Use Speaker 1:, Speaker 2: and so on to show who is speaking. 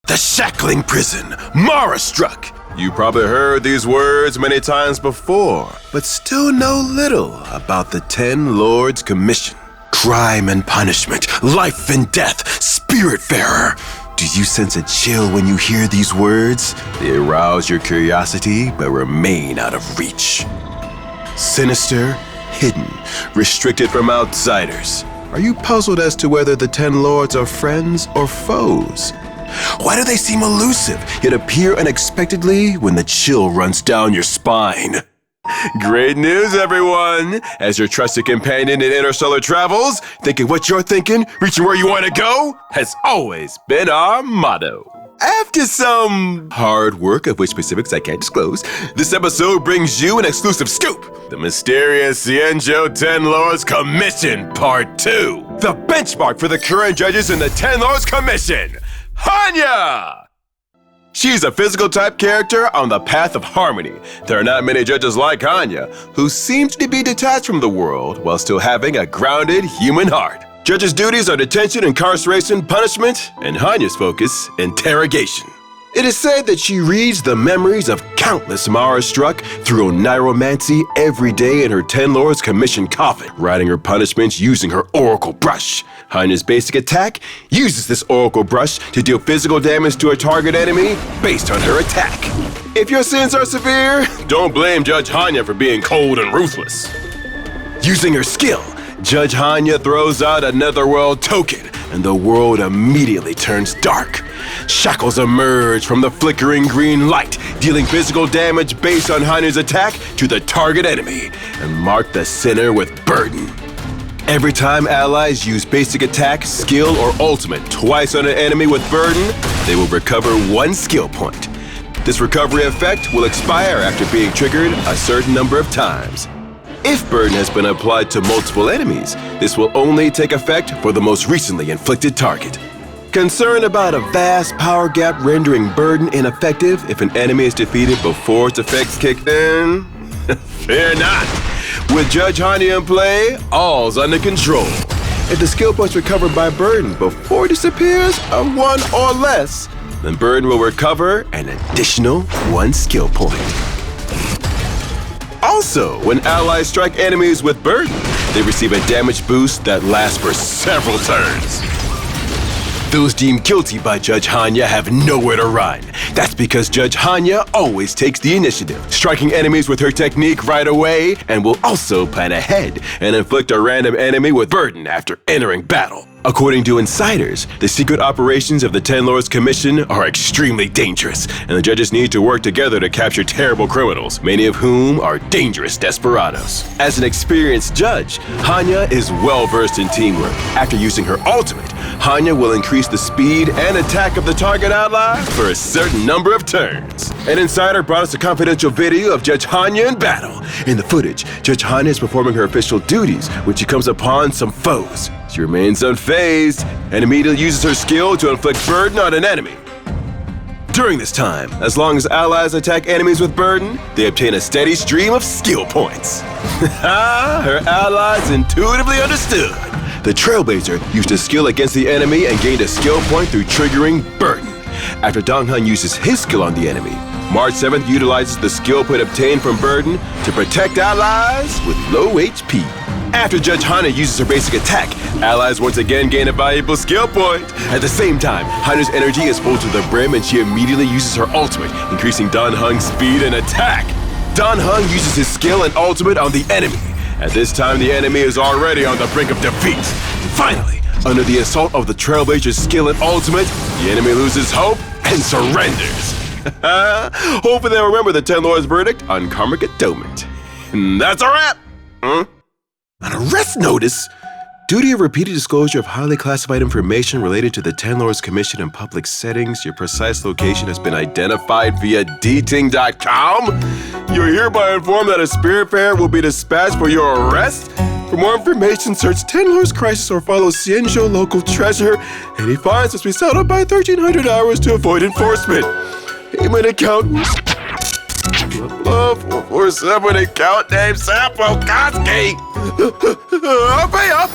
Speaker 1: The shackling prison, Mara struck. You probably heard these words many times before, but still know little about the 10 Lords' Commission. Crime and punishment, life and death, spiritfarer. Do you sense a chill when you hear these words? They arouse your curiosity, but remain out of reach. Sinister, hidden, restricted from outsiders. Are you puzzled as to whether the 10 Lords are friends or foes? Why do they seem elusive, yet appear unexpectedly when the chill runs down your spine? Great news, everyone! As your trusted companion in interstellar travels, thinking what you're thinking, reaching where you want to go, has always been our motto. After some hard work, of which specifics I can't disclose, this episode brings you an exclusive scoop. The mysterious Xianzhou 10 Lords Commission Part 2. The benchmark for the current judges in the 10 Lords Commission. Hanya! She's a physical type character on the path of harmony. There are not many judges like Hanya, who seems to be detached from the world while still having a grounded human heart. Judges' duties are detention, incarceration, punishment, and Hanya's focus, interrogation. It is said that she reads the memories of countless Mara struck through oneiromancy every day in her 10 Lords Commission coffin, writing her punishments using her oracle brush. Hanya's basic attack uses this oracle brush to deal physical damage to a target enemy based on her attack. If your sins are severe, don't blame Judge Hanya for being cold and ruthless. Using her skill, Judge Hanya throws out a netherworld token, and the world immediately turns dark. Shackles emerge from the flickering green light, dealing physical damage based on Hanya's attack to the target enemy, and mark the center with burden. Every time allies use basic attack, skill, or ultimate twice on an enemy with burden, they will recover 1 skill point. This recovery effect will expire after being triggered a certain number of times. If burden has been applied to multiple enemies, this will only take effect for the most recently inflicted target. Concerned about a vast power gap rendering burden ineffective if an enemy is defeated before its effects kick in? Fear not! With Judge Hanya in play, all's under control. If the skill points recovered by burden before it disappears are 1 or less, then burden will recover an additional 1 skill point. Also, when allies strike enemies with burden, they receive a damage boost that lasts for several turns. Those deemed guilty by Judge Hanya have nowhere to run. That's because Judge Hanya always takes the initiative, striking enemies with her technique right away, and will also plan ahead and inflict a random enemy with burden after entering battle. According to insiders, the secret operations of the 10 Lords Commission are extremely dangerous, and the judges need to work together to capture terrible criminals, many of whom are dangerous desperados. As an experienced judge, Hanya is well-versed in teamwork. After using her ultimate, Hanya will increase the speed and attack of the target ally for a certain number of turns. An insider brought us a confidential video of Judge Hanya in battle. In the footage, Judge Hanya is performing her official duties when she comes upon some foes. She remains unfazed and immediately uses her skill to inflict burden on an enemy. During this time, as long as allies attack enemies with burden, they obtain a steady stream of skill points. Her allies intuitively understood. The Trailblazer used a skill against the enemy and gained a skill point through triggering burden. After Donghun uses his skill on the enemy, March 7th utilizes the skill point obtained from burden to protect allies with low HP. After Judge Hanya uses her basic attack, allies once again gain a valuable skill point. At the same time, Hanya's energy is full to the brim and she immediately uses her ultimate, increasing Donghun's speed and attack. Donghun uses his skill and ultimate on the enemy. At this time, the enemy is already on the brink of defeat. Finally, under the assault of the Trailblazer's skill and ultimate, the enemy loses hope and surrenders. Hopefully they'll remember the 10 Lords' verdict on karmic atonement. And that's a wrap! An arrest notice? Duty of repeated disclosure of highly classified information related to the 10 Lords Commission in public settings. Your precise location has been identified via dting.com. You're hereby informed that a spiritfarer will be dispatched for your arrest. For more information, search 10 Lords Crisis or follow Xianzhou Local Treasure. Any fines must be settled by 1300 hours to avoid enforcement. Payment account. Love 447 account name Sampo Koski. I'll pay up.